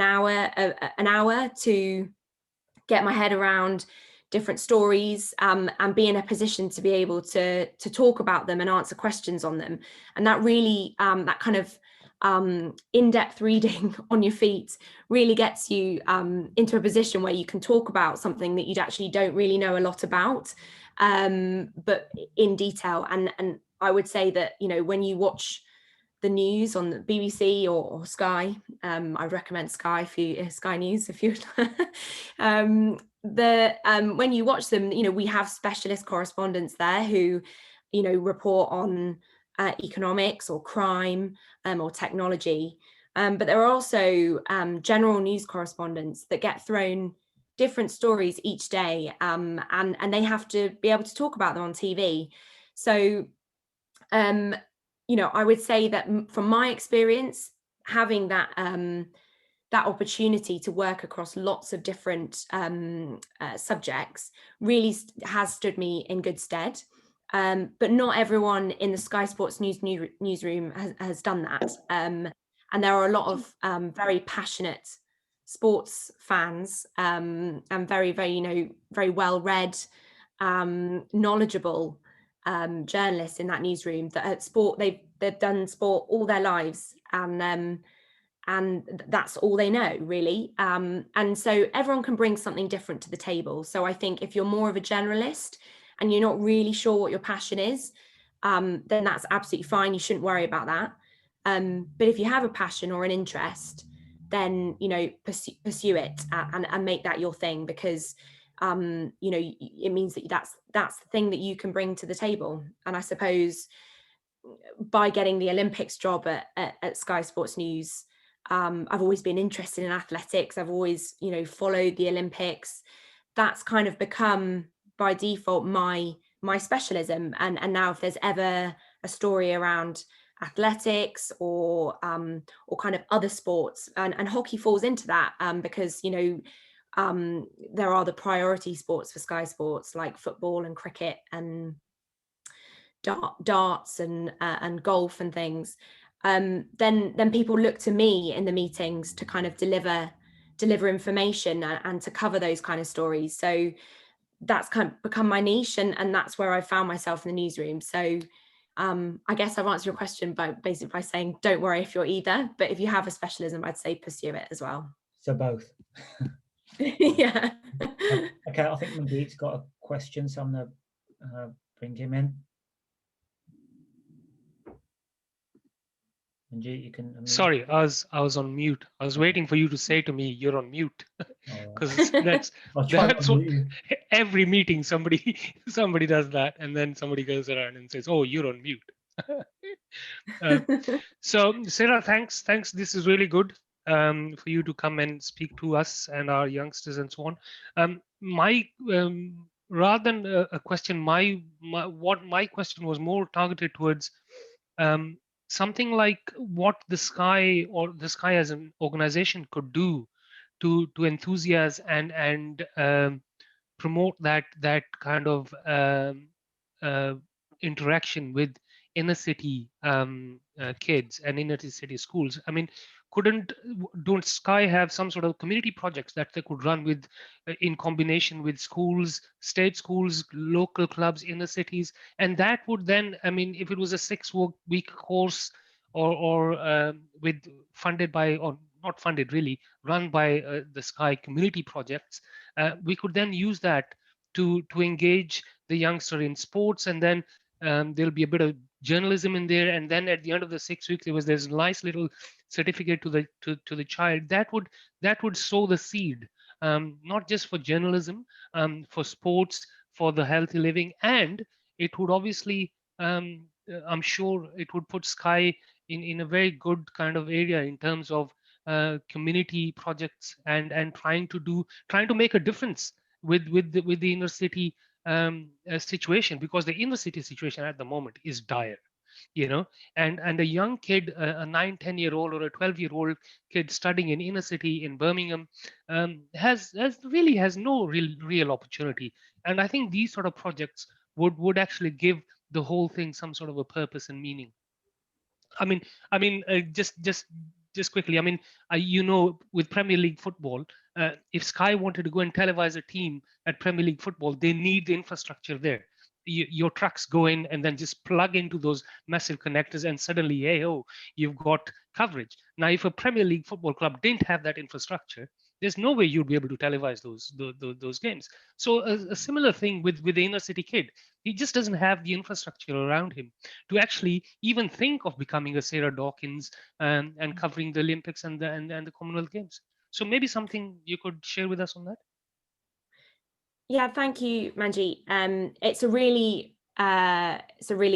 an hour to get my head around different stories, and be in a position to be able to talk about them and answer questions on them. And that really, that kind of in-depth reading on your feet really gets you into a position where you can talk about something that you actually don't really know a lot about, but in detail. And I would say that, you know, when you watch the news on the BBC or Sky, I recommend Sky for you, Sky News if you when you watch them, you know, we have specialist correspondents there who, you know, report on economics or crime or technology, but there are also general news correspondents that get thrown different stories each day, and they have to be able to talk about them on TV. So you know, I would say that from my experience, having that that opportunity to work across lots of different subjects really has stood me in good stead. But not everyone in the Sky Sports newsroom has done that. And there are a lot of very passionate sports fans, and very, you know, very well read, knowledgeable journalists in that newsroom that at sport, they've done sport all their lives, and that's all they know, really. And so everyone can bring something different to the table. So I think if you're more of a generalist and you're not really sure what your passion is, then that's absolutely fine. You shouldn't worry about that. But if you have a passion or an interest, then, you know, pursue it and make that your thing, because you know, it means that that's the thing that you can bring to the table. And I suppose by getting the Olympics job at Sky Sports News, I've always been interested in athletics. I've always, you know, followed the Olympics. That's kind of become by default my specialism. And now if there's ever a story around athletics or kind of other sports, and hockey falls into that, because, you know, there are the priority sports for Sky Sports, like football and cricket and darts and golf and things. Then people look to me in the meetings to kind of deliver information and to cover those kind of stories. So that's kind of become my niche, and that's where I found myself in the newsroom. So I guess I've answered your question by saying don't worry if you're either, but if you have a specialism, I'd say pursue it as well. So both. Yeah. Okay, I think Manjeet's got a question, so I'm gonna bring him in. Manjeet, you can unmute. Sorry, I was on mute. I was waiting for you to say to me you're on mute, because that's what every meeting somebody does that, and then somebody goes around and says, "Oh, you're on mute." So Sarah, thanks. This is really good for you to come and speak to us and our youngsters and so on. Rather than a question, my question was more targeted towards something like what the Sky as an organization could do to enthusiast and promote that kind of interaction with inner city kids and inner city schools. I mean, don't Sky have some sort of community projects that they could run with in combination with schools, state schools, local clubs, inner cities? And that would then, I mean, if it was a 6-week course or with funded by, or not funded really, run by the Sky community projects, we could then use that to engage the youngster in sports, and then there'll be a bit of journalism in there, and then at the end of the 6 weeks there's a nice little certificate to the child that would sow the seed, not just for journalism, for sports, for the healthy living, and it would obviously I'm sure it would put Sky in a very good kind of area in terms of community projects and trying to make a difference with the inner city situation, because the inner city situation at the moment is dire, you know, and a young kid, a 9-10-year-old or a 12-year-old kid studying in inner city in Birmingham has no real opportunity. And I think these sort of projects would actually give the whole thing some sort of a purpose and meaning. I mean, just just quickly, I mean, with Premier League football, if Sky wanted to go and televise a team at Premier League football, they need the infrastructure there. Your trucks go in and then just plug into those massive connectors, and suddenly, hey, oh, you've got coverage. Now, if a Premier League football club didn't have that infrastructure, there's no way you'd be able to televise those games. So a similar thing with the inner city kid. He just doesn't have the infrastructure around him to actually even think of becoming a Sarah Dawkins and covering the Olympics and the Commonwealth Games. So maybe something you could share with us on that. Yeah, thank you, Manjeet. It's a really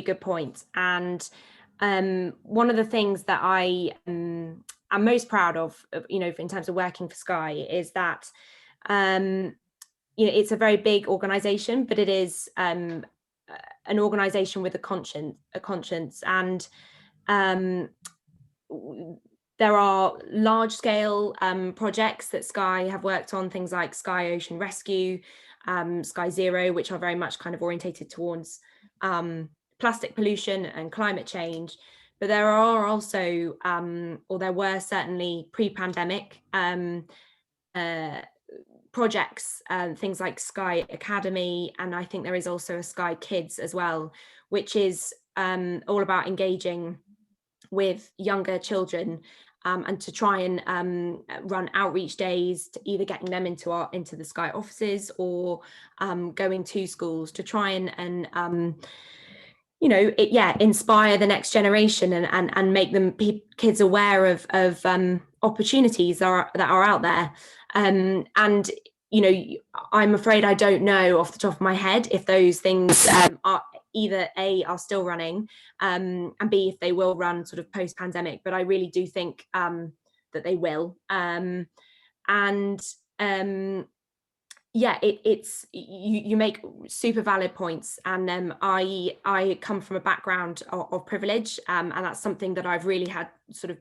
good point. And one of the things that I am most proud of, in terms of working for Sky, is that it's a very big organisation, but it is an organisation with a conscience, and there are large-scale projects that Sky have worked on, things like Sky Ocean Rescue, Sky Zero, which are very much kind of orientated towards plastic pollution and climate change. But there are also, or there were certainly pre-pandemic, projects, things like Sky Academy, and I think there is also a Sky Kids as well, which is all about engaging with younger children, and to try and run outreach days, to either getting them into the Sky offices or going to schools to try and inspire the next generation and make them kids aware of opportunities that are out there. And I'm afraid I don't know off the top of my head if those things are either A, are still running, and B, if they will run sort of post-pandemic. But I really do think that they will. It's you make super valid points, and I come from a background of privilege, and that's something that I've really had sort of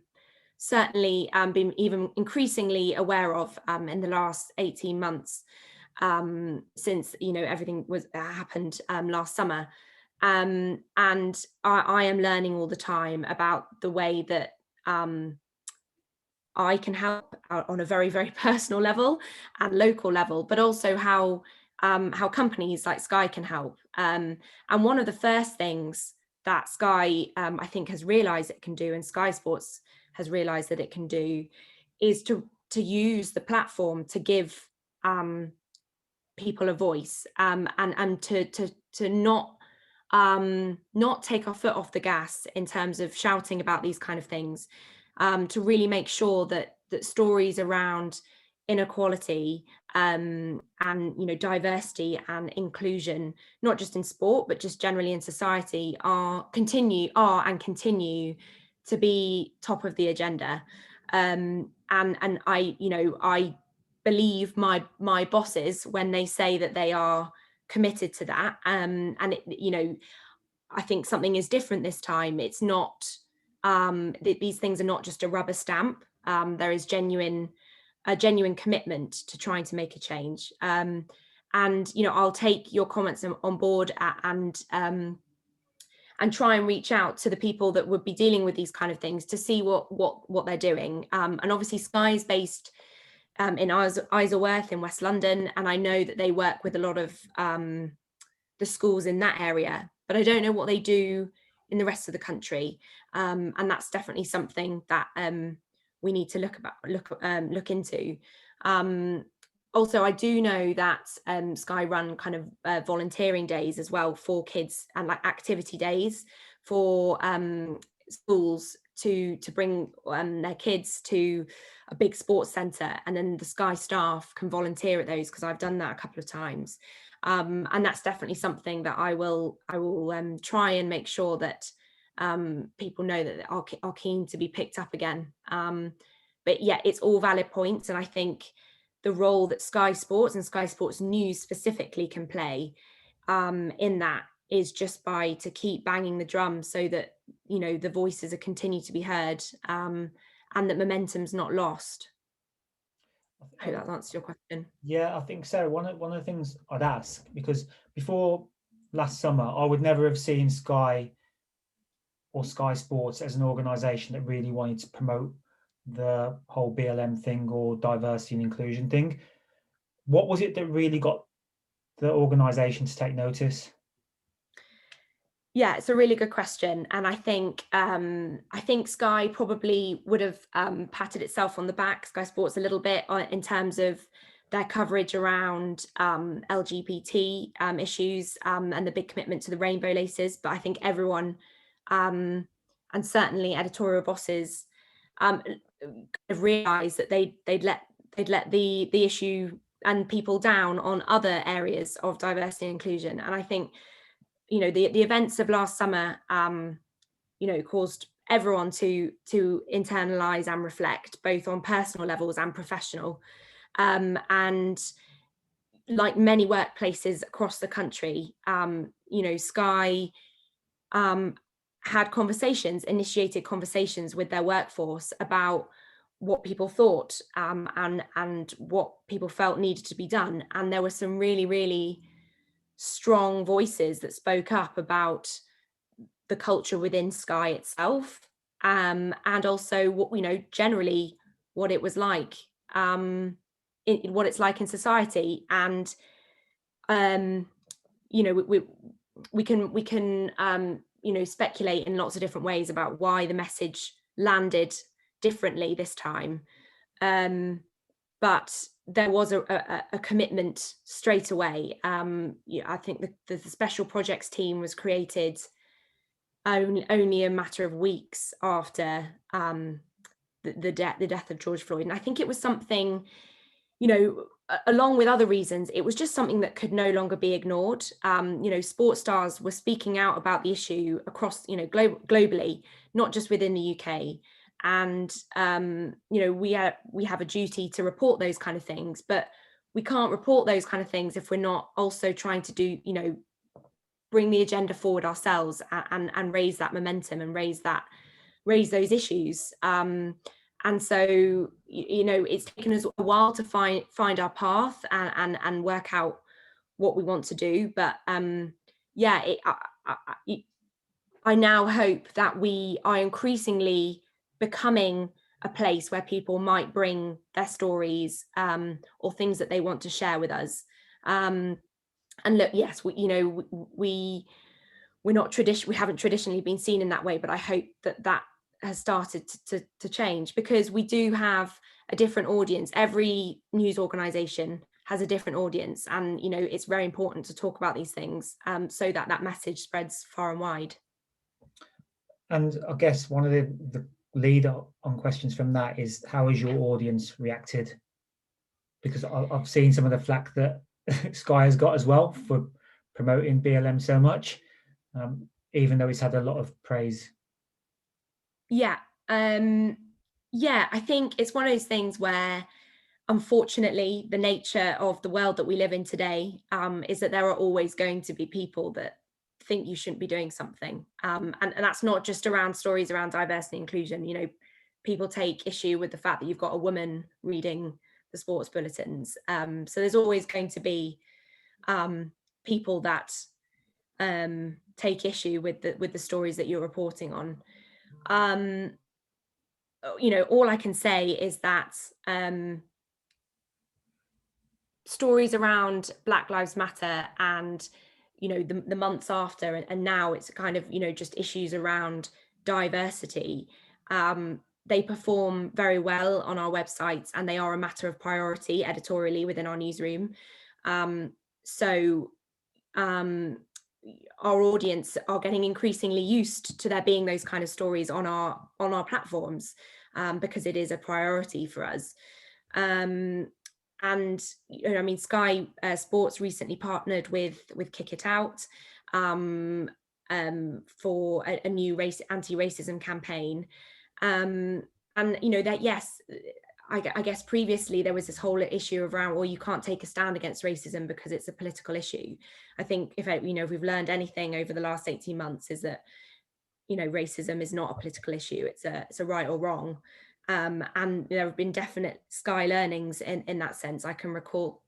certainly been even increasingly aware of in the last 18 months, since everything happened last summer, and I am learning all the time about the way that I can help on a very, very personal level and local level, but also how companies like Sky can help. And one of the first things that Sky, I think, has realised it can do, and Sky Sports has realised that it can do, is to use the platform to give people a voice, and to not take our foot off the gas in terms of shouting about these kind of things. To really make sure that stories around inequality and diversity and inclusion, not just in sport but just generally in society, continue to be top of the agenda. And I believe my bosses when they say that they are committed to that. I think something is different this time. It's not. These things are not just a rubber stamp. There is a genuine commitment to trying to make a change. And I'll take your comments on board and try and reach out to the people that would be dealing with these kind of things to see what they're doing. And obviously Sky is based in Isleworth in West London, and I know that they work with a lot of the schools in that area, but I don't know what they do in the rest of the country, and that's definitely something that we need to look into. Also, I do know that Sky run kind of volunteering days as well for kids, and like activity days for schools to bring their kids to a big sports centre, and then the Sky staff can volunteer at those, because I've done that a couple of times. And that's definitely something that I will try and make sure that people know that are keen to be picked up again. But yeah, it's all valid points, and I think the role that Sky Sports and Sky Sports News specifically can play in that is just to keep banging the drum, so that the voices are continue to be heard, and that momentum's not lost. I hope that answers your question. Yeah, I think, Sarah, one of the things I'd ask, because before last summer, I would never have seen Sky or Sky Sports as an organisation that really wanted to promote the whole BLM thing or diversity and inclusion thing. What was it that really got the organisation to take notice? Yeah, it's a really good question, and I think Sky probably would have patted itself on the back, Sky Sports, a little bit in terms of their coverage around LGBT issues and the big commitment to the rainbow laces. But I think everyone, and certainly editorial bosses, realised that they'd let the issue and people down on other areas of diversity and inclusion. And I think, you know, the events of last summer, you know, caused everyone to internalize and reflect, both on personal levels and professional. And like many workplaces across the country, you know, Sky had initiated conversations with their workforce about what people thought and what people felt needed to be done. And there were some really, really strong voices that spoke up about the culture within Sky itself, and also what, you know, generally what it was like, what it's like in society. And you know, we can you know, speculate in lots of different ways about why the message landed differently this time, but there was a commitment straight away. Yeah, I think the special projects team was created only a matter of weeks after the death of George Floyd. And I think it was something, you know, along with other reasons, it was just something that could no longer be ignored. You know, sports stars were speaking out about the issue across, you know, globally, not just within the UK. And you know, we have a duty to report those kind of things, but we can't report those kind of things if we're not also trying to do, you know, bring the agenda forward ourselves and raise that momentum and raise those issues. And so, you know, it's taken us a while to find our path and work out what we want to do. But yeah, I now hope that we are increasingly becoming a place where people might bring their stories or things that they want to share with us. And look, yes, we haven't traditionally been seen in that way, but I hope that has started to change, because we do have a different audience. Every news organization has a different audience, and you know, it's very important to talk about these things so that message spreads far and wide. And I guess one of the lead on questions from that is, how has your audience reacted? Because I've seen some of the flack that Sky has got as well for promoting BLM so much, even though it's had a lot of praise. Yeah, I think it's one of those things where, unfortunately, the nature of the world that we live in today is that there are always going to be people that think you shouldn't be doing something, and that's not just around stories around diversity and inclusion. You know, people take issue with the fact that you've got a woman reading the sports bulletins, so there's always going to be people that take issue with the stories that you're reporting on. You know, all I can say is that stories around Black Lives Matter and, you know, the months after, and now it's kind of, you know, just issues around diversity, they perform very well on our websites, and they are a matter of priority editorially within our newsroom. So our audience are getting increasingly used to there being those kind of stories on our platforms, because it is a priority for us. And you know, I mean, Sky Sports recently partnered with Kick It Out for a new anti-racism campaign, and you know, that, yes, I guess previously there was this whole issue around, well, you can't take a stand against racism because it's a political issue. I think if we've learned anything over the last 18 months, is that, you know, racism is not a political issue. It's a right or wrong. And there have been definite Sky learnings in that sense. I can recall,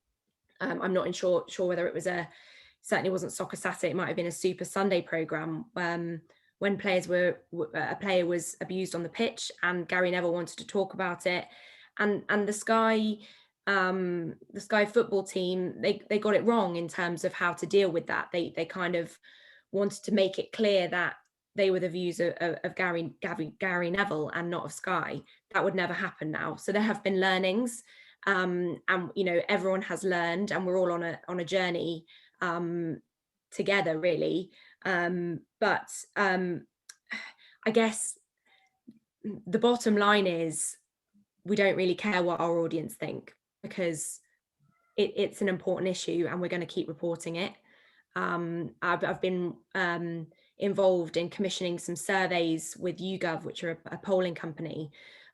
I'm not sure whether it was certainly wasn't Soccer Saturday, it might have been a Super Sunday programme, when a player was abused on the pitch, and Gary Neville wanted to talk about it, and the Sky football team, they got it wrong in terms of how to deal with that. They kind of wanted to make it clear that they were the views of Gary Neville and not of Sky. That would never happen now. So there have been learnings, and everyone has learned, and we're all on a journey together, really. But I guess the bottom line is we don't really care what our audience think, because it's an important issue and we're going to keep reporting it. I've been involved in commissioning some surveys with YouGov, which are a polling company,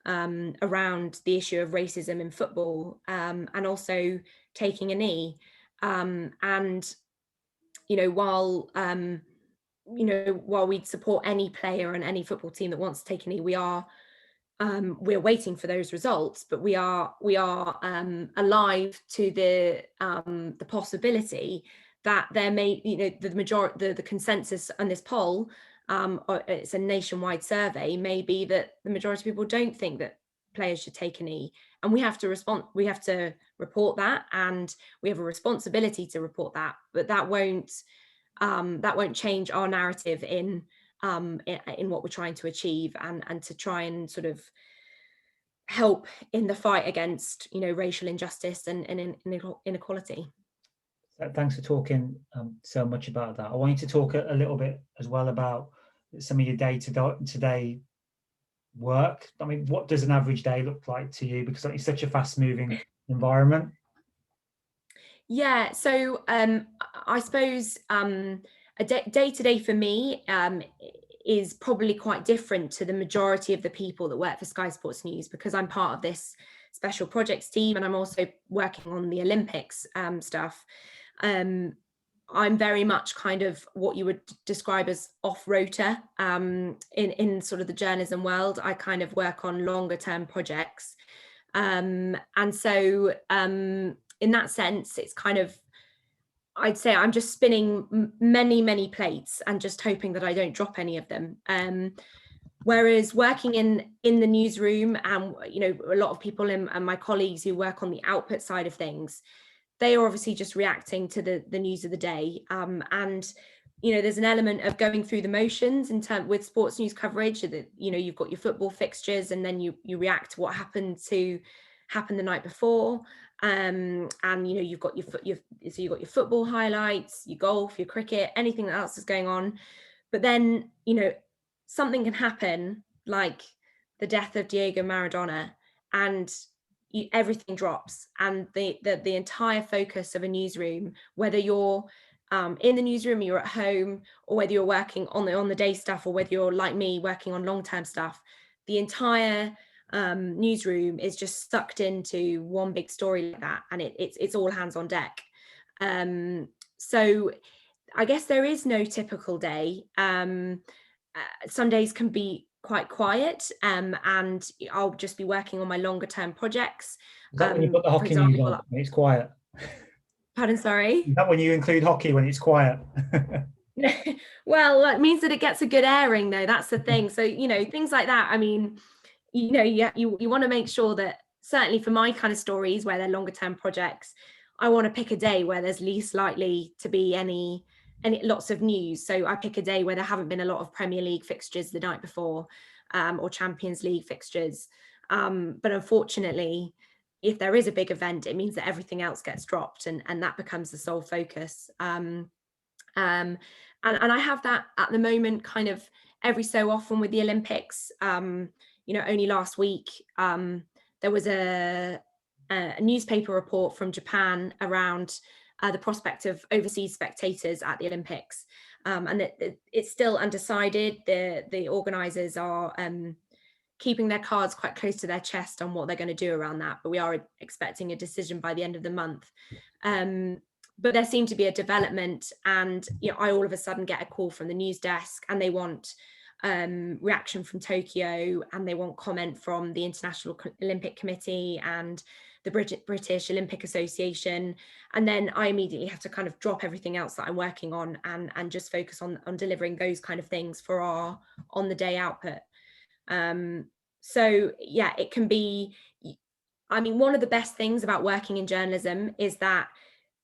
around the issue of racism in football, and also taking a knee. And while we'd support any player and any football team that wants to take a knee, we're waiting for those results, but we are alive to the possibility that there may, the consensus on this poll, it's a nationwide survey, may be that the majority of people don't think that players should take a knee, and we have to respond. We have to report that, and we have a responsibility to report that. But that won't change our narrative in what we're trying to achieve, and to try and sort of help in the fight against racial injustice and inequality. Thanks for talking so much about that. I want you to talk a little bit as well about some of your day-to-day work. I mean, what does an average day look like to you? Because it's such a fast-moving environment. Yeah, so I suppose a day-to-day for me is probably quite different to the majority of the people that work for Sky Sports News, because I'm part of this special projects team, and I'm also working on the Olympics stuff. I'm very much kind of what you would describe as off-rota in sort of the journalism world. I kind of work on longer term projects. And so in that sense, it's kind of, I'd say I'm just spinning many plates and just hoping that I don't drop any of them. Whereas working in the newsroom, and a lot of people and my colleagues who work on the output side of things, they are obviously just reacting to the news of the day. And there's an element of going through the motions with sports news coverage. That you've got your football fixtures, and then you react to what happened the night before. And you've got your football highlights, your golf, your cricket, anything else is going on. But then something can happen, like the death of Diego Maradona, and everything drops, and the entire focus of a newsroom, whether you're in the newsroom, you're at home, or whether you're working on the day stuff, or whether you're like me working on long-term stuff, the entire newsroom is just sucked into one big story like that, and it's all hands on deck. So I guess there is no typical day. Some days can be quite quiet, and I'll just be working on my longer term projects. Is that when you put the hockey news on when it's quiet? Pardon, sorry? Is that when you include hockey when it's quiet? Well, that means that it gets a good airing, though. That's the thing. So things like that. I mean, you want to make sure that, certainly for my kind of stories where they're longer term projects, I want to pick a day where there's least likely to be any lots of news. So I pick a day where there haven't been a lot of Premier League fixtures the night before, or Champions League fixtures. But unfortunately, if there is a big event, it means that everything else gets dropped, and that becomes the sole focus. And I have that at the moment kind of every so often with the Olympics. Only last week there was a newspaper report from Japan around the prospect of overseas spectators at the Olympics, and it's still undecided. The organisers are keeping their cards quite close to their chest on what they're going to do around that, but we are expecting a decision by the end of the month. But there seemed to be a development, and I all of a sudden get a call from the news desk, and they want reaction from Tokyo, and they want comment from the International Olympic Committee, and the British Olympic Association, and then I immediately have to kind of drop everything else that I'm working on and just focus on delivering those kind of things for our on the day output. So yeah, it can be, I mean, one of the best things about working in journalism is that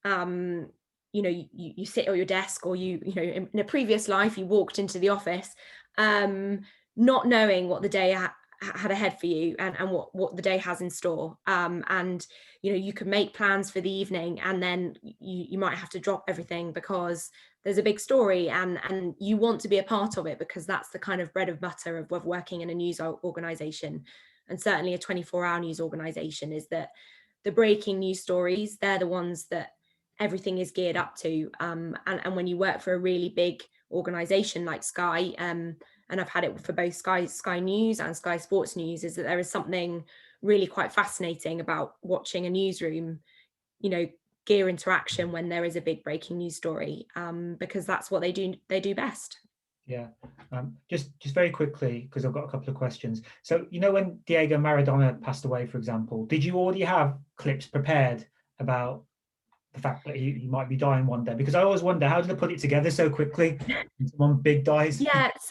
you know, you sit at your desk, or you know, in a previous life you walked into the office not knowing what the day had ahead for you, and what the day has in store, and you know, you can make plans for the evening, and then you might have to drop everything because there's a big story, and you want to be a part of it, because that's the kind of bread and butter of working in a news organization, and certainly a 24-hour news organization, is that the breaking news stories, they're the ones that everything is geared up to, and when you work for a really big organization like Sky, and I've had it for both Sky News and Sky Sports News, is that there is something really quite fascinating about watching a newsroom, you know, gear into action when there is a big breaking news story, because that's what they do best. Yeah, just very quickly, because I've got a couple of questions. So, you know, when Diego Maradona passed away, for example, did you already have clips prepared about the fact that he might be dying one day? Because I always wonder, how do they put it together so quickly? Someone big dies.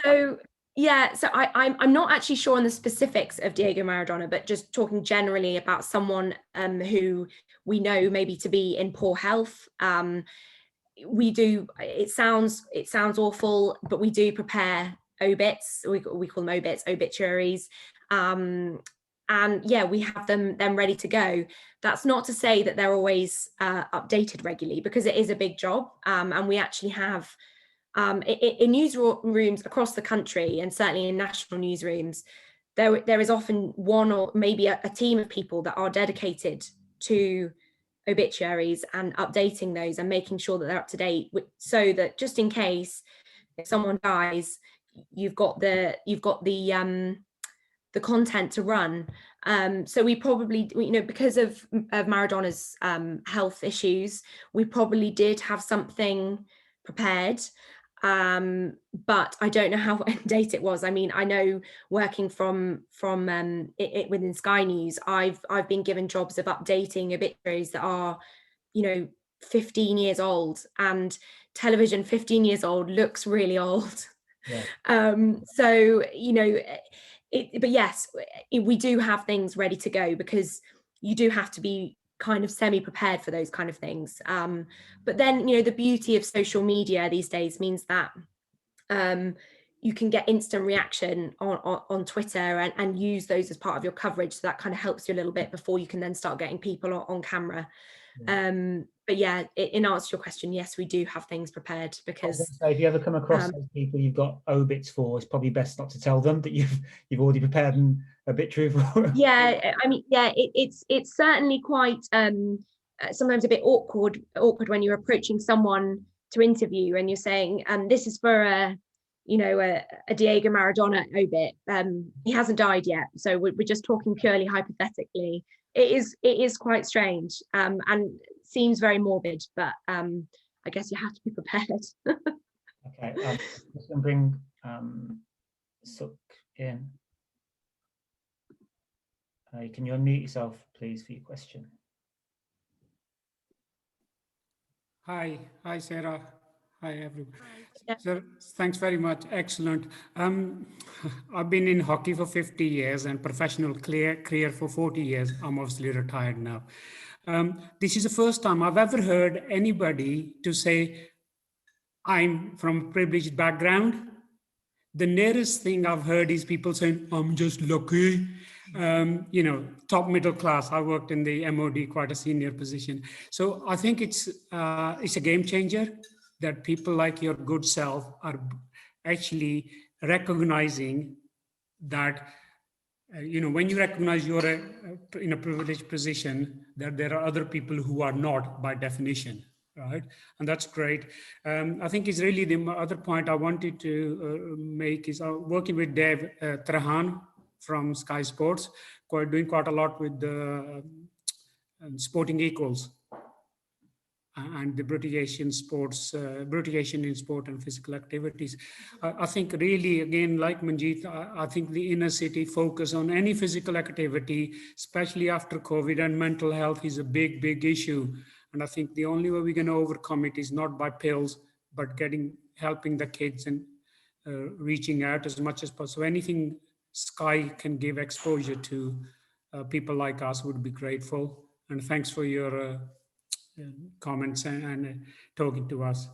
So I'm not actually sure on the specifics of Diego Maradona, but just talking generally about someone who we know maybe to be in poor health. We do, it sounds awful, but we do prepare obits. We call them obits, obituaries. And yeah, we have them ready to go. That's not to say that they're always updated regularly, because it is a big job. And we actually have, in newsrooms across the country, and certainly in national newsrooms, there is often one or maybe a team of people that are dedicated to obituaries and updating those and making sure that they're up to date, so that just in case if someone dies, you've got the content to run. So we probably, you know, because of Maradona's health issues, we probably did have something prepared, but I don't know how in date it was. I mean, I know working from it within Sky News, I've been given jobs of updating obituaries that are, you know, 15 years old, and television 15 years old looks really old. Yeah. So, you know, but yes, we do have things ready to go, because you do have to be kind of semi-prepared for those kind of things. But then, you know, the beauty of social media these days means that you can get instant reaction on Twitter and use those as part of your coverage. So that kind of helps you a little bit before you can then start getting people on camera. But yeah, in answer to your question, yes, we do have things prepared, because if you ever come across those people you've got obits for, it's probably best not to tell them that you've already prepared an obituary for. Yeah, I mean, yeah, it's certainly quite sometimes a bit awkward when you're approaching someone to interview and you're saying, this is for a Diego Maradona obit. He hasn't died yet, so we're just talking purely hypothetically. It is quite strange, and seems very morbid, but I guess you have to be prepared. Okay, I'm just going to bring Suk in. Can you unmute yourself, please, for your question? Hi, Sarah. Hi, everyone. Hi. Sir, thanks very much. Excellent. I've been in hockey for 50 years and professional career for 40 years. I'm obviously retired now. This is the first time I've ever heard anybody to say, I'm from a privileged background. The nearest thing I've heard is people saying, I'm just lucky. Top middle class. I worked in the MOD, quite a senior position. So I think it's a game changer that people like your good self are actually recognizing that, when you recognize you're in a privileged position, that there are other people who are not by definition, right? And that's great. I think it's really the other point I wanted to make is working with Dev Trahan from Sky Sports, doing quite a lot with the Sporting Equals. and the British in sport and physical activities. I think really, again, like Manjeet, I think the inner city focus on any physical activity, especially after COVID, and mental health is a big, big issue. And I think the only way we're going to overcome it is not by pills, but helping the kids and reaching out as much as possible. Anything Sky can give exposure to people like us would be grateful. And thanks for your comments and talking to us.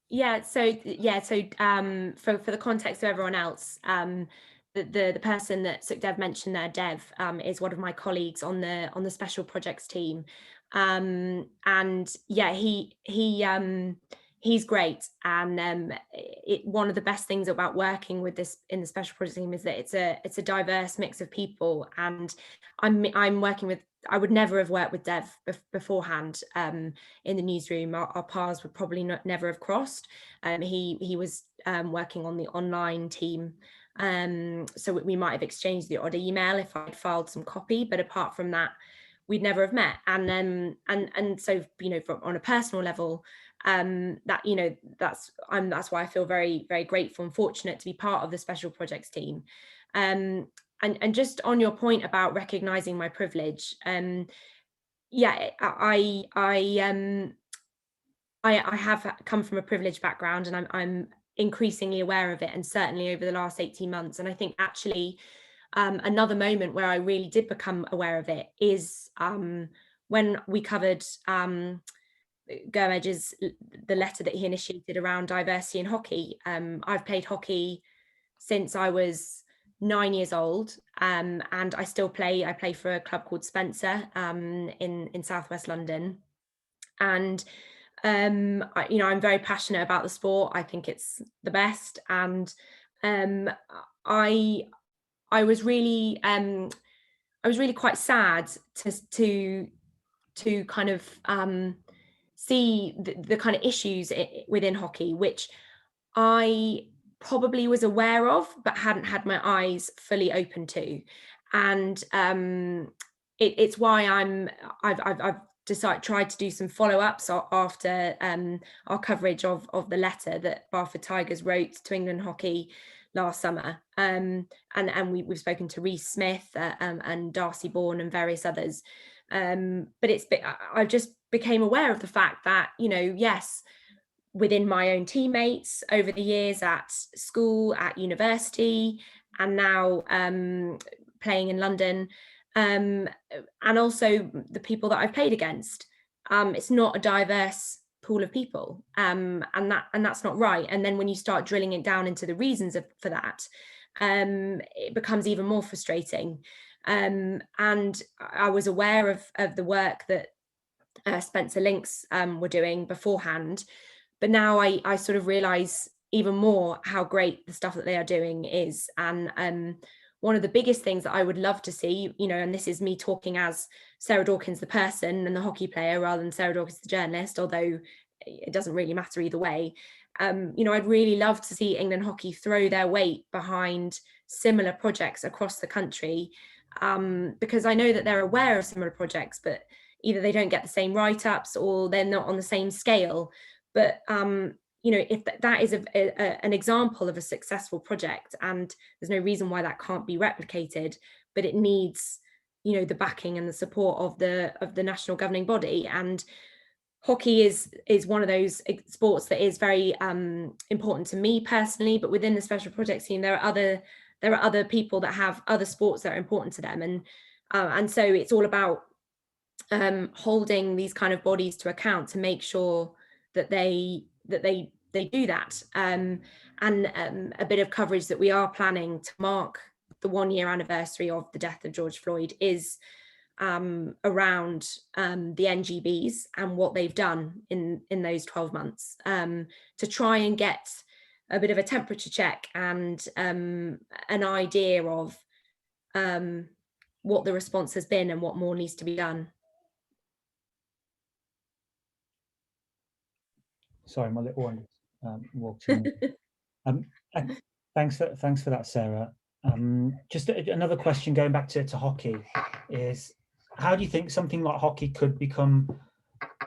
Yeah, so for the context of everyone else, the person that Sukhdev mentioned there, Dev, is one of my colleagues on the special projects team, and yeah, he's great. And one of the best things about working with this in the special projects team is that it's a diverse mix of people, and I'm working with. I would never have worked with Dev beforehand in the newsroom. Our paths would probably never have crossed. He was working on the online team, so we might have exchanged the odd email if I'd filed some copy, but apart from that, we'd never have met. And so, you know, on a personal level, that, you know, that's why I feel very, very grateful and fortunate to be part of the special projects team. And just on your point about recognizing my privilege, yeah, I have come from a privileged background, and I'm increasingly aware of it, and certainly over the last 18 months. And I think actually another moment where I really did become aware of it is when we covered Gurmej's the letter that he initiated around diversity in hockey. I've played hockey since I was 9 years old, and I still play. I play for a club called Spencer in southwest London, and you know, I'm very passionate about the sport. I think it's the best, and I was really quite sad to kind of see the kind of issues within hockey, which I probably was aware of but hadn't had my eyes fully open to. And it's why I've tried to do some follow-ups after our coverage of the letter that Barford Tigers wrote to England Hockey last summer, and we've spoken to Reece Smith and Darcy Bourne and various others, but I just became aware of the fact that, you know, yes, within my own teammates over the years at school, at university, and now playing in London, and also the people that I've played against, it's not a diverse pool of people, and that's not right. And then when you start drilling it down into the reasons for that, it becomes even more frustrating. And I was aware of the work that Spencer Links were doing beforehand, but now I sort of realize even more how great the stuff that they are doing is. And one of the biggest things that I would love to see, you know, and this is me talking as Sarah Dawkins, the person, and the hockey player, rather than Sarah Dawkins, the journalist, although it doesn't really matter either way. You know, I'd really love to see England Hockey throw their weight behind similar projects across the country, because I know that they're aware of similar projects, but either they don't get the same write-ups or they're not on the same scale. But you know, if that is an example of a successful project, and there's no reason why that can't be replicated, but it needs, you know, the backing and the support of the national governing body. And hockey is one of those sports that is very important to me personally, but within the special projects team, there are other people that have other sports that are important to them, and so it's all about holding these kind of bodies to account to make sure that they do that. And a bit of coverage that we are planning to mark the 1 year anniversary of the death of George Floyd is around the NGBs and what they've done in those 12 months, to try and get a bit of a temperature check and an idea of what the response has been and what more needs to be done. Sorry, my little one walked in. Thanks for that, Sarah. Just another question going back to hockey is, how do you think something like hockey could become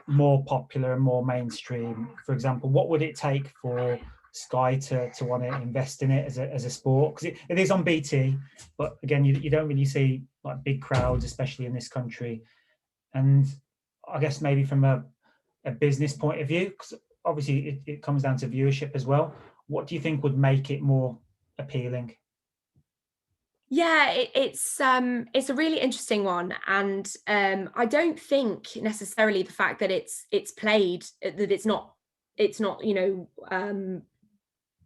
more popular and more mainstream, for example, what would it take for Sky to want to invest in it as a sport? Because it is on BT, but again, you don't really see like big crowds, especially in this country. And I guess maybe from a business point of view, because obviously it comes down to viewership as well. What do you think would make it more appealing? Yeah, it's a really interesting one, and I don't think necessarily the fact that it's played, that it's not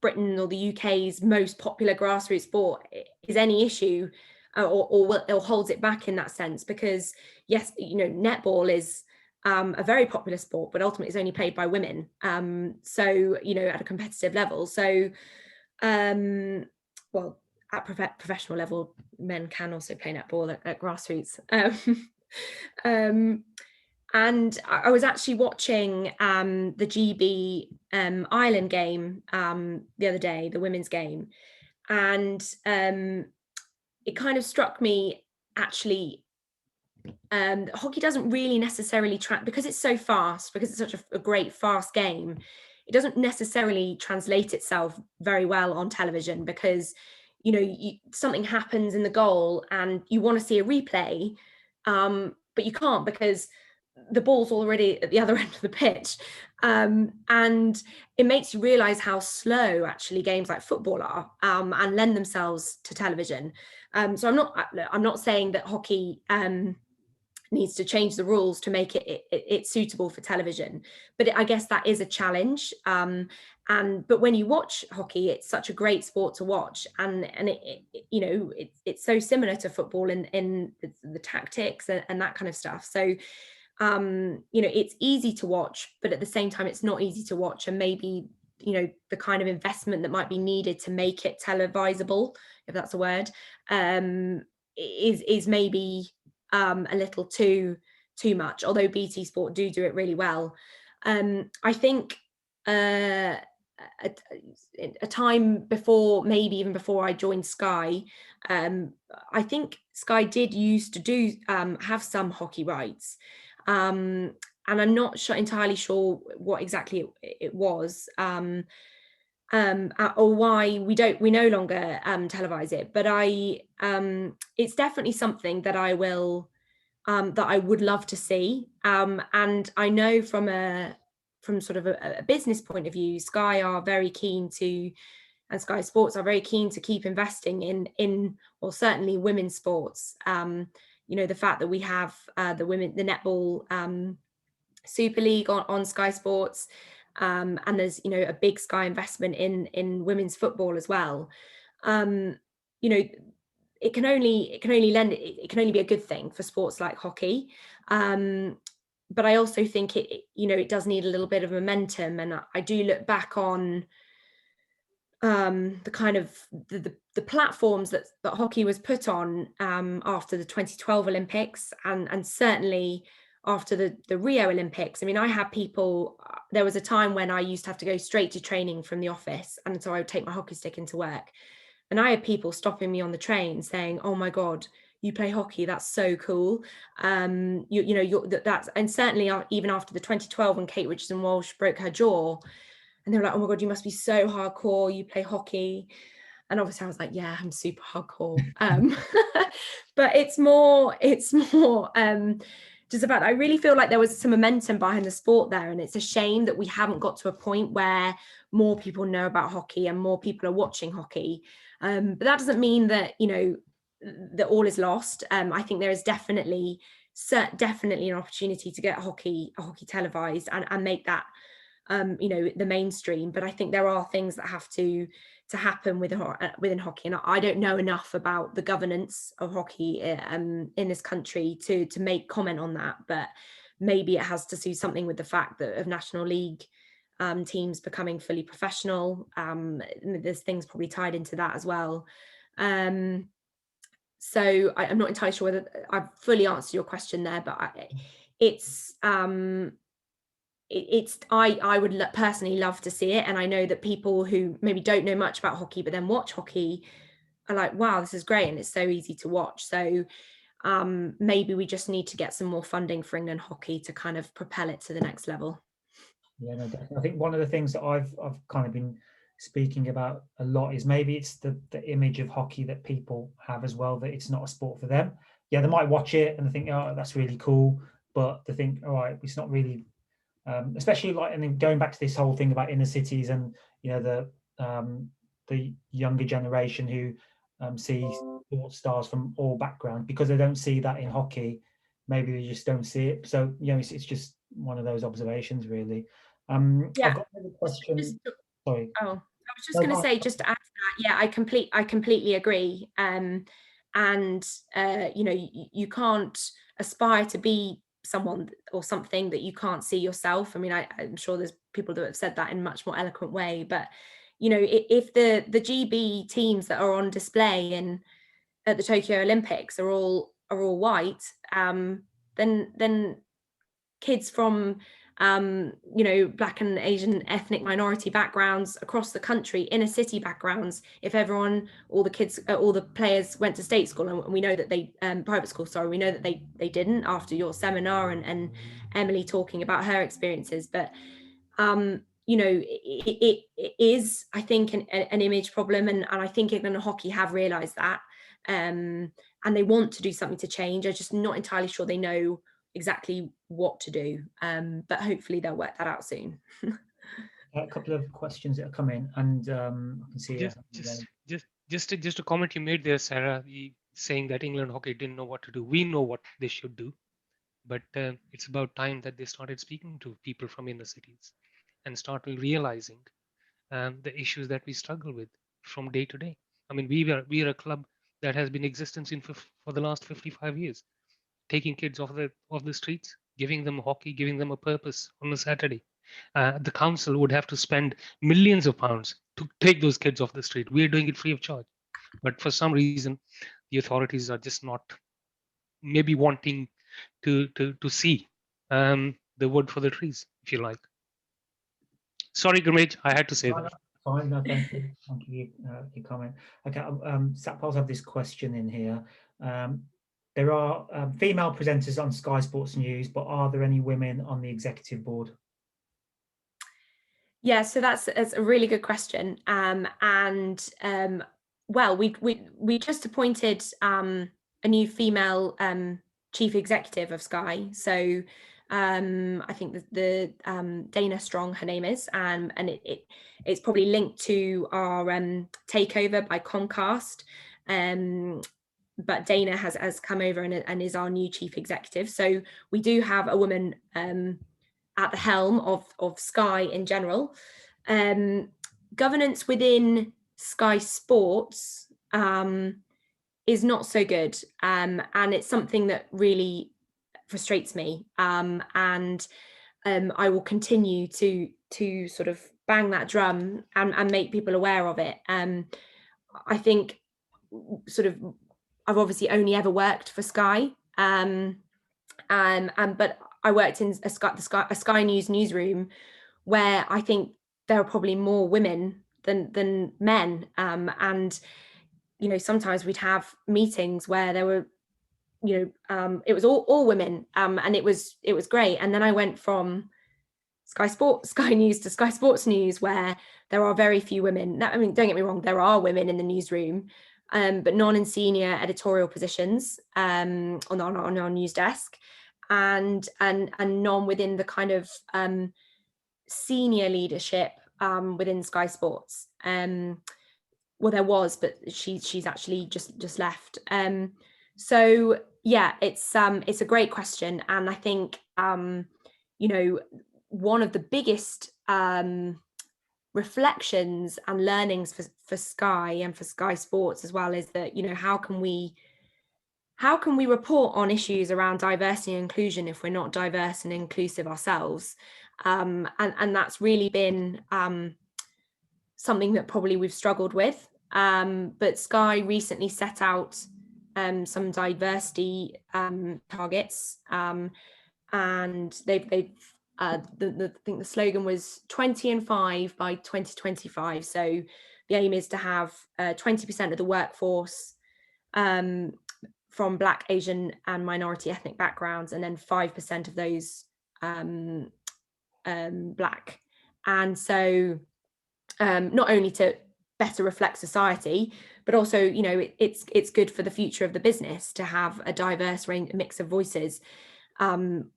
Britain or the UK's most popular grassroots sport is any issue, or holds it back in that sense, because yes, netball is a very popular sport, but ultimately it's only played by women, so at a competitive level. So well, at professional level, men can also play netball at grassroots. And I was actually watching the GB Ireland game the other day, the women's game, and it kind of struck me actually. Hockey doesn't really necessarily because it's so fast, because it's such a great fast game. It doesn't necessarily translate itself very well on television, because something happens in the goal and you want to see a replay, but you can't because the ball's already at the other end of the pitch, and it makes you realize how slow actually games like football are, and lend themselves to television. So I'm not saying that hockey needs to change the rules to make it suitable for television, but I guess that is a challenge. But when you watch hockey, it's such a great sport to watch, and it's so similar to football in the tactics and that kind of stuff. So it's easy to watch, but at the same time it's not easy to watch, and maybe the kind of investment that might be needed to make it televisable, if that's a word, is maybe a little too much, although BT Sport do it really well. I think a time before, maybe even before I joined Sky, I think Sky did used to have some hockey rights, and I'm not entirely sure what exactly it was, or why we no longer televise it. But it's definitely something that I would love to see. And I know from sort of a business point of view, Sky are very keen to, and Sky Sports are very keen to keep investing in or certainly women's sports. The fact that we have the netball Super League on Sky Sports, and there's a big Sky investment in women's football as well. It can only be a good thing for sports like hockey, but I also think it does need a little bit of momentum. And I do look back on the kind of the platforms that hockey was put on after the 2012 Olympics, and certainly after the Rio Olympics. I mean, I had people, there was a time when I used to have to go straight to training from the office, and so I would take my hockey stick into work, and I had people stopping me on the train saying, "Oh my God, you play hockey, that's so cool." That's, and certainly even after the 2012 when Kate Richardson-Walsh broke her jaw, and they were like, "Oh my God, you must be so hardcore, you play hockey." And obviously I was like, yeah, I'm super hardcore. But it's more just about, I really feel like there was some momentum behind the sport there, and it's a shame that we haven't got to a point where more people know about hockey and more people are watching hockey. But that doesn't mean that that all is lost. I think there is definitely an opportunity to get hockey televised and make that the mainstream. But I think there are things that have to happen within hockey, and I don't know enough about the governance of hockey in this country to make comment on that. But maybe it has to do something with the fact that of National League teams becoming fully professional. There's things probably tied into that as well. So I'm not entirely sure whether I've fully answered your question there, but I would personally love to see it, and I know that people who maybe don't know much about hockey but then watch hockey are like, wow, this is great and it's so easy to watch. So maybe we just need to get some more funding for England hockey to kind of propel it to the next level. Yeah, no, definitely. I think one of the things that I've kind of been speaking about a lot is maybe it's the image of hockey that people have as well, that it's not a sport for them. Yeah, they might watch it and they think, oh, that's really cool, but they think, all right, it's not really, especially like, and then going back to this whole thing about inner cities and, you know, the younger generation who see sports stars from all backgrounds, because they don't see that in hockey, maybe they just don't see it. So, you know, it's just one of those observations, really. Yeah. I've got another question. Sorry. Oh, I was just going to say, just to add to that, yeah, I completely agree. And you know, you can't aspire to be someone or something that you can't see yourself. I mean, I'm sure there's people that have said that in a much more eloquent way, but you know, if the GB teams that are on display at the Tokyo Olympics are all white, then kids from you know, Black and Asian ethnic minority backgrounds across the country, inner city backgrounds, if everyone, all the kids, all the players went to state school, and we know that they private school, sorry, we know that they didn't, after your seminar and Emily talking about her experiences, but you know, it is, I think, an image problem, and I think England hockey have realised that, and they want to do something to change. I'm just not entirely sure they know exactly what to do, but hopefully they'll work that out soon. A couple of questions that are coming, and I can see just a comment you made there, Sarah, saying that England hockey didn't know what to do. We know what they should do, but it's about time that they started speaking to people from inner cities and started realizing the issues that we struggle with from day to day. I mean, we are a club that has been in existence for the last 55 years, taking kids off the streets, giving them hockey, giving them a purpose on a Saturday. The council would have to spend millions of pounds to take those kids off the street. We're doing it free of charge. But for some reason, the authorities are just not maybe wanting to see the wood for the trees, if you like. Sorry, Gurmeet, I had to say that. Fine, no, thank you. Thank you for your comment. Okay, Satpal's have this question in here. There are female presenters on Sky Sports News, but are there any women on the executive board? Yeah, so that's a really good question. Well, we just appointed a new female chief executive of Sky. So I think the Dana Strong, her name is, and it's probably linked to our takeover by Comcast. But Dana has come over and is our new chief executive. So we do have a woman at the helm of Sky in general. Governance within Sky Sports is not so good, and it's something that really frustrates me, and I will continue to sort of bang that drum and make people aware of it. I think sort of I've obviously only ever worked for Sky, but I worked in a Sky News newsroom where I think there are probably more women than men, and you know, sometimes we'd have meetings where there were, you know, it was all women, and it was great. And then I went from Sky News to Sky Sports News, where there are very few women. I mean, don't get me wrong, there are women in the newsroom, but none in senior editorial positions on our news desk, and none within the kind of senior leadership within Sky Sports. Well, there was, but she's actually just left. So yeah, it's a great question, and I think you know, one of the biggest reflections and learnings for Sky and for Sky Sports as well is that, you know, how can we report on issues around diversity and inclusion if we're not diverse and inclusive ourselves? And that's really been something that probably we've struggled with. But Sky recently set out some diversity targets, and they've I think the slogan was 20 and 5 by 2025. So the aim is to have 20% of the workforce from Black, Asian and minority ethnic backgrounds, and then 5% of those Black. And so not only to better reflect society, but also, you know, it's good for the future of the business to have a diverse mix of voices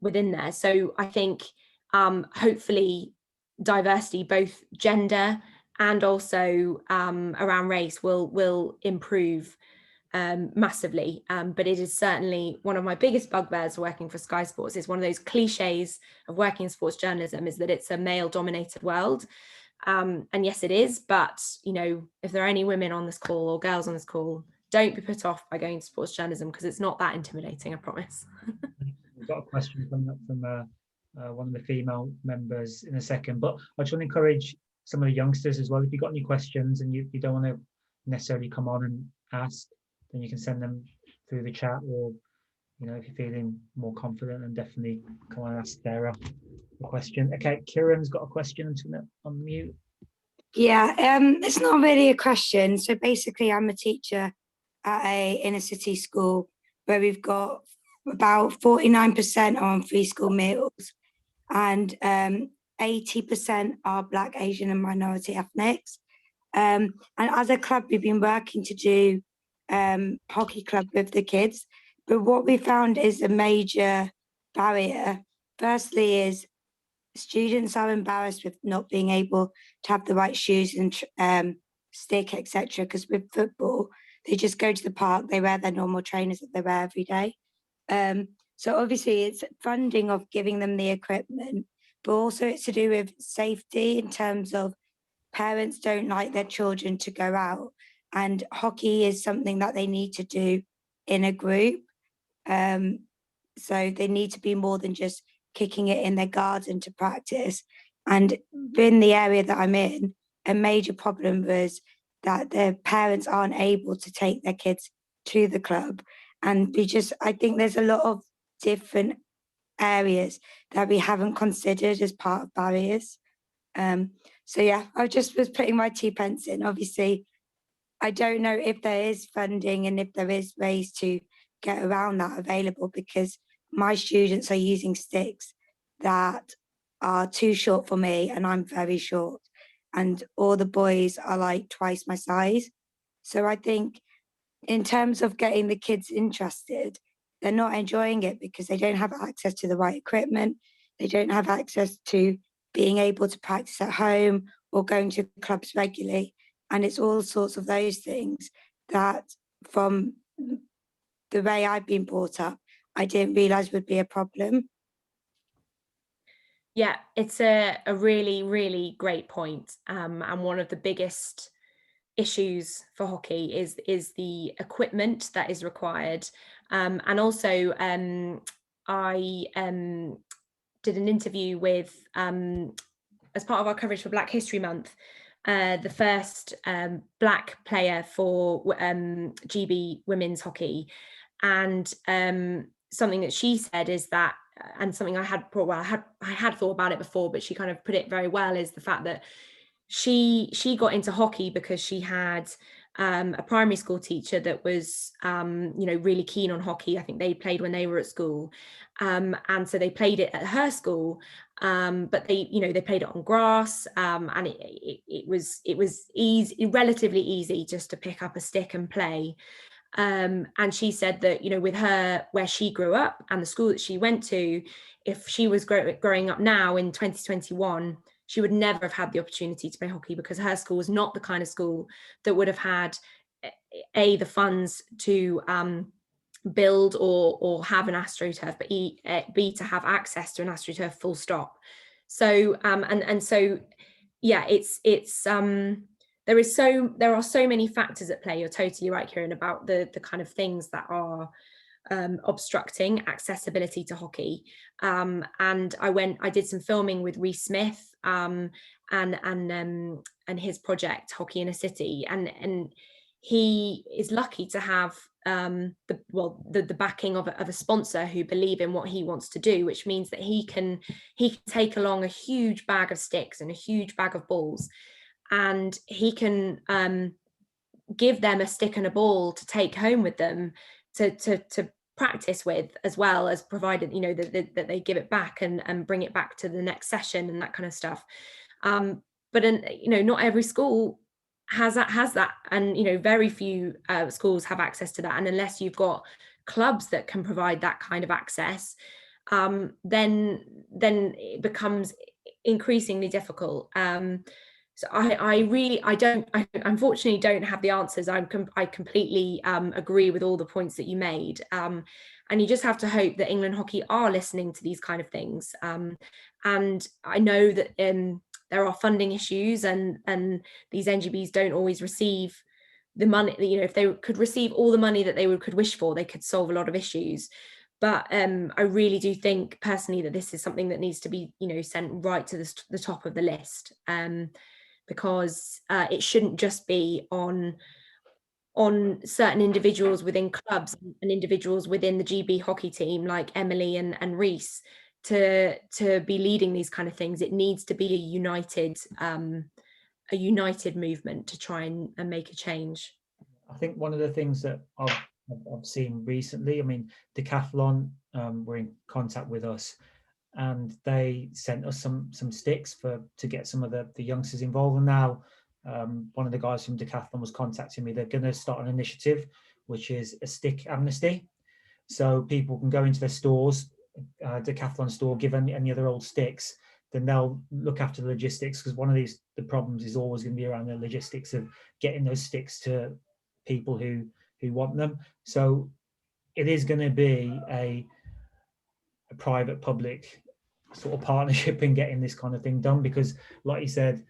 within there. So I think hopefully diversity, both gender and also around race, will improve massively. But it is certainly one of my biggest bugbears working for Sky Sports. Is one of those cliches of working in sports journalism is that it's a male dominated world. And yes, it is. But, you know, if there are any women on this call or girls on this call, don't be put off by going to sports journalism, because it's not that intimidating, I promise. We've got a question coming up from one of the female members in a second, but I just want to encourage some of the youngsters as well. If you've got any questions and you don't want to necessarily come on and ask, then you can send them through the chat, or, you know, if you're feeling more confident, then definitely come on and ask Sarah a question. Okay, Kieran's got a question. I'm just going to unmute. Yeah, it's not really a question. So basically, I'm a teacher at a inner city school where we've got about 49% on free school meals, and 80% are Black, Asian and minority ethnics. And as a club, we've been working to do hockey club with the kids. But what we found is a major barrier. Firstly is students are embarrassed with not being able to have the right shoes and stick, etc. Because with football, they just go to the park, they wear their normal trainers that they wear every day. So obviously it's funding of giving them the equipment, but also it's to do with safety in terms of parents don't like their children to go out, and hockey is something that they need to do in a group. So they need to be more than just kicking it in their garden to practice. And in the area that I'm in, a major problem was that their parents aren't able to take their kids to the club. And I think there's a lot of different areas that we haven't considered as part of barriers. So yeah, I just was putting my 2 pence in. Obviously, I don't know if there is funding and if there is ways to get around that available, because my students are using sticks that are too short for me, and I'm very short, and all the boys are like twice my size. So I think in terms of getting the kids interested, they're not enjoying it because they don't have access to the right equipment. They don't have access to being able to practice at home or going to clubs regularly. And it's all sorts of those things that, from the way I've been brought up, I didn't realise would be a problem. Yeah, it's a really, really great point. And one of the biggest issues for hockey is the equipment that is required. And also, I did an interview with, as part of our coverage for Black History Month, the first Black player for GB women's hockey. And something that she said is that, and something I had thought about it before, but she kind of put it very well, is the fact that she got into hockey because she had a primary school teacher that was really keen on hockey. I think they played when they were at school, and so they played it at her school, but they played it on grass, and it was easy, relatively easy, just to pick up a stick and play. And she said that, with her, where she grew up and the school that she went to, if she was growing up now in 2021, she would never have had the opportunity to play hockey, because her school was not the kind of school that would have had the funds to build or have an AstroTurf, but B, to have access to an AstroTurf, full stop. So and so yeah, there are so many factors at play. You're totally right, Kieran, about the kind of things that are obstructing accessibility to hockey. And I did some filming with Reece Smith and his project Hockey in a City, and he is lucky to have the backing of a sponsor who believe in what he wants to do, which means that he can take along a huge bag of sticks and a huge bag of balls, and he can give them a stick and a ball to take home with them to practice with, as well as provided, you know, that they give it back and bring it back to the next session and that kind of stuff. But you know, not every school has that, and you know, very few schools have access to that, and unless you've got clubs that can provide that kind of access, then it becomes increasingly difficult. So I unfortunately don't have the answers. I completely agree with all the points that you made, and you just have to hope that England Hockey are listening to these kind of things. And I know that there are funding issues, and these NGBs don't always receive the money. You know, if they could receive all the money that they could wish for, they could solve a lot of issues. But I really do think personally that this is something that needs to be, you know, sent right to the top of the list, because it shouldn't just be on certain individuals within clubs and individuals within the GB hockey team, like Emily and Reese, to be leading these kind of things. It needs to be a united movement to try and make a change. I think one of the things that I've seen recently, I mean, Decathlon were in contact with us, and they sent us some sticks to get some of the youngsters involved. And now one of the guys from Decathlon was contacting me. They're going to start an initiative, which is a stick amnesty. So people can go into their stores, Decathlon store, give any other old sticks, then they'll look after the logistics, because one of the problems is always going to be around the logistics of getting those sticks to people who want them. So it is going to be a private public sort of partnership in getting this kind of thing done, because like you said,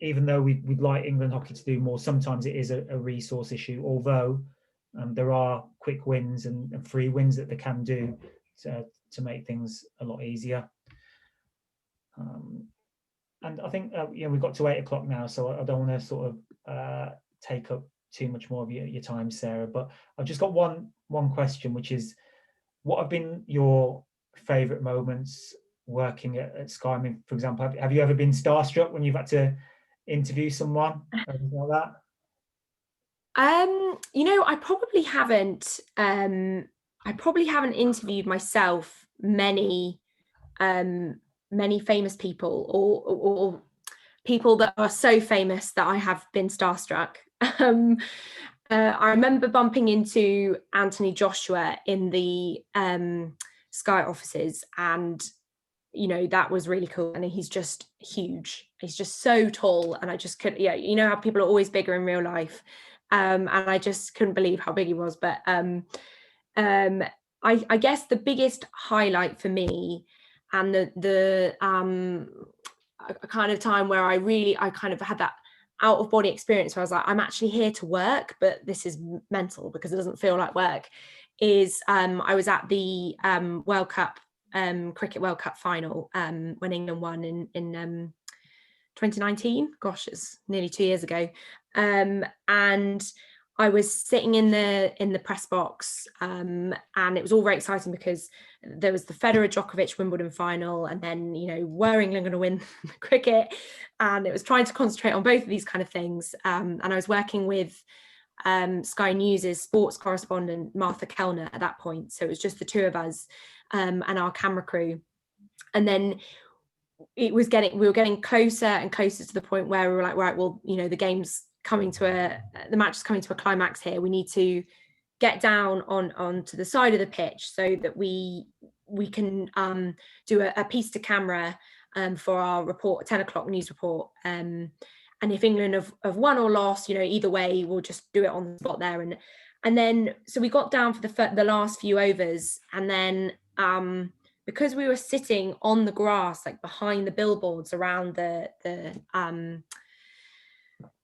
even though we'd like England Hockey to do more, sometimes it is a resource issue, although there are quick wins and free wins that they can do to make things a lot easier. And I think we've got to 8 o'clock now, so I don't want to sort of take up too much more of your time, Sarah, but I've just got one question, which is, what have been your favorite moments working at Sky? I mean, for example, have you ever been starstruck when you've had to interview someone or anything like that? You know, I probably haven't interviewed myself many famous people or people that are so famous that I have been starstruck. I remember bumping into Anthony Joshua in the Sky offices, and you know, that was really cool. And he's just huge. He's just so tall, and I just couldn't. Yeah, you know how people are always bigger in real life, and I just couldn't believe how big he was. But I guess the biggest highlight for me, and the a kind of time where I kind of had that out of body experience where I was like, I'm actually here to work, but this is mental because it doesn't feel like work, is I was at the World Cup, Cricket World Cup final when England won in 2019. Gosh, it's nearly 2 years ago. And I was sitting in the press box, and it was all very exciting because there was the Federer Djokovic Wimbledon final, and then, you know, were England going to win the cricket? And it was trying to concentrate on both of these kind of things. And I was working with Sky News's sports correspondent Martha Kellner at that point, so it was just the two of us and our camera crew. And then we were getting closer and closer to the point where we were like, right, well, you know, the match is coming to a climax here. We need to get down onto the side of the pitch so that we can do a piece to camera for our report, 10 o'clock news report. And if England have won or lost, you know, either way, we'll just do it on the spot there. And then, so we got down for the last few overs, and then because we were sitting on the grass, like behind the billboards around the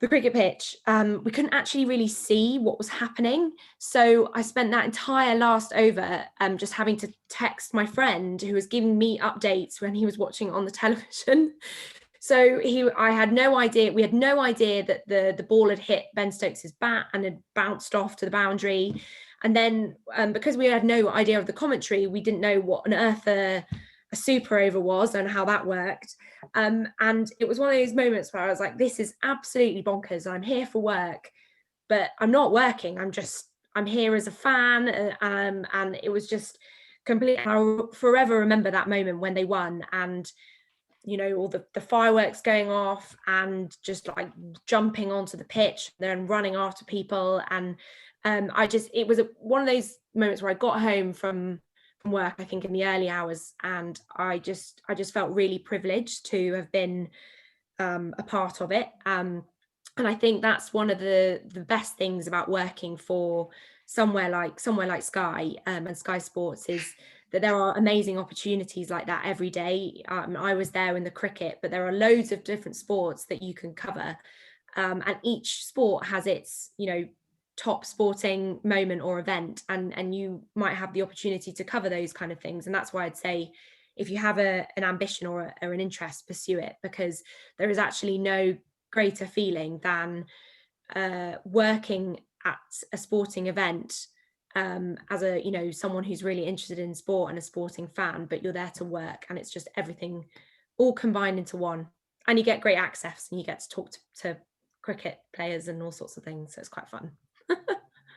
cricket pitch, we couldn't actually really see what was happening. So I spent that entire last over just having to text my friend who was giving me updates when he was watching on the television. So I had no idea. We had no idea that the ball had hit Ben Stokes's bat and had bounced off to the boundary. And then because we had no idea of the commentary, we didn't know what on earth a super over was and how that worked. And it was one of those moments where I was like, this is absolutely bonkers. I'm here for work, but I'm not working. I'm just I'm here as a fan, and it was just complete. I'll forever remember that moment when they won, and you know, all the fireworks going off, and just like jumping onto the pitch, then running after people, and it was one of those moments where I got home from work, I think in the early hours, and I just felt really privileged to have been a part of it. And I think that's one of the best things about working for somewhere like Sky and Sky Sports, is that there are amazing opportunities like that every day. I was there in the cricket, but there are loads of different sports that you can cover, and each sport has its, you know, top sporting moment or event, and you might have the opportunity to cover those kind of things. And that's why I'd say, if you have an ambition or an interest, pursue it, because there is actually no greater feeling than working at a sporting event as a, you know, someone who's really interested in sport and a sporting fan, but you're there to work, and it's just everything all combined into one, and you get great access, and you get to talk to cricket players and all sorts of things, so it's quite fun.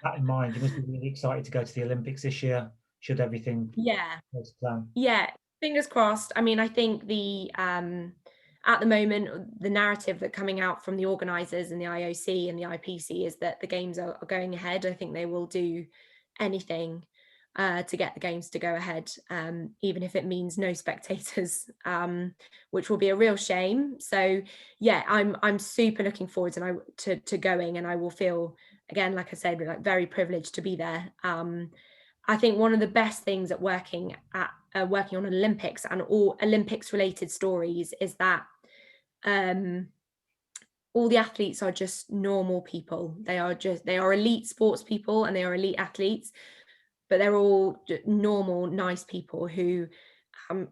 That in mind, you must be really excited to go to the Olympics this year, should everything go to plan. Yeah, fingers crossed. I mean, I think the at the moment, the narrative that coming out from the organisers and the IOC and the IPC is that the games are going ahead. I think they will do anything to get the games to go ahead, even if it means no spectators, which will be a real shame. So yeah, I'm super looking forward to going, and I will feel, again, like I said, like very privileged to be there. I think one of the best things at working on Olympics and all Olympics related stories is that all the athletes are just normal people. They are elite sports people, and they are elite athletes, but they're all normal, nice people who,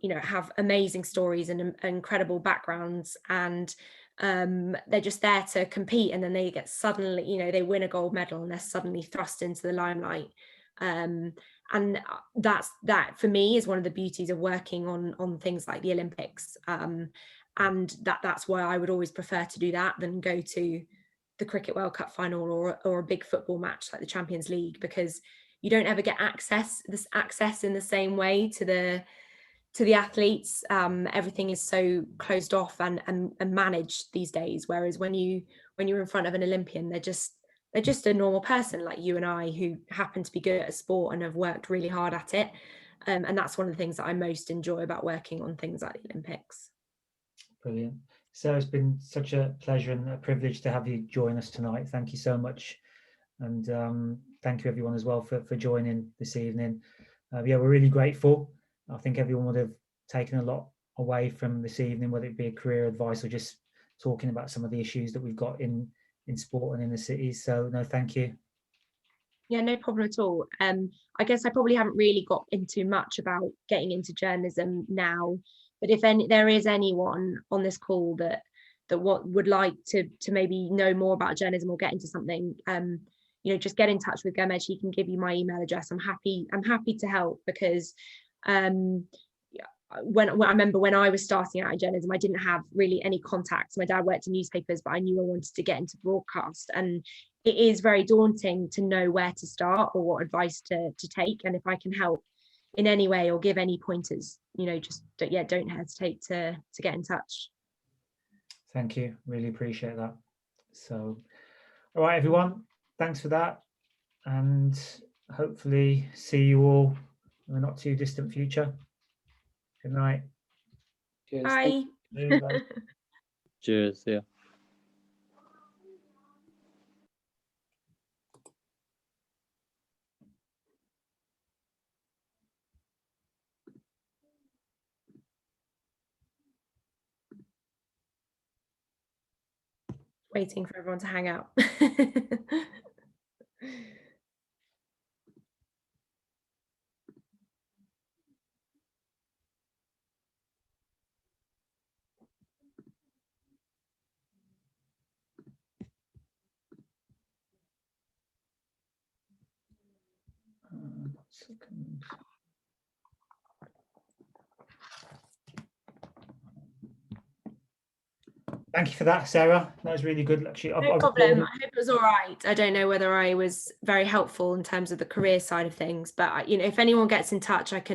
you know, have amazing stories and incredible backgrounds, and they're just there to compete, and then they get suddenly, you know, they win a gold medal and they're suddenly thrust into the limelight. And that for me is one of the beauties of working on things like the Olympics, and that's why I would always prefer to do that than go to the Cricket World Cup final or a big football match like the Champions League, because you don't ever get access in the same way to the athletes. Everything is so closed off and managed these days, whereas when you're in front of an Olympian, they're just a normal person like you and I, who happen to be good at a sport and have worked really hard at it. And that's one of the things that I most enjoy about working on things like the Olympics. Brilliant. Sarah, it's been such a pleasure and a privilege to have you join us tonight. Thank you so much. And thank you everyone as well for joining this evening. Yeah, we're really grateful. I think everyone would have taken a lot away from this evening, whether it be a career advice or just talking about some of the issues that we've got in sport and in the cities. So no, thank you. Yeah, no problem at all. I guess I probably haven't really got into much about getting into journalism now, but if there is anyone on this call that what would like to maybe know more about journalism or get into something, you know, just get in touch with Gomez. He can give you my email address. I'm happy to help, because when I remember when I was starting out in journalism, I didn't have really any contacts. My dad worked in newspapers, but I knew I wanted to get into broadcast, and it is very daunting to know where to start or what advice to take. And if I can help in any way or give any pointers, you know, just don't hesitate to get in touch. Thank you, really appreciate that. So all right everyone, thanks for that, and hopefully see you all in the not too distant future. Good night. Cheers. Bye. Cheers. Yeah. Waiting for everyone to hang out. Second. Thank you for that, Sarah. That was really good. Actually, No problem. I hope it was all right. I don't know whether I was very helpful in terms of the career side of things, but you know, if anyone gets in touch, I can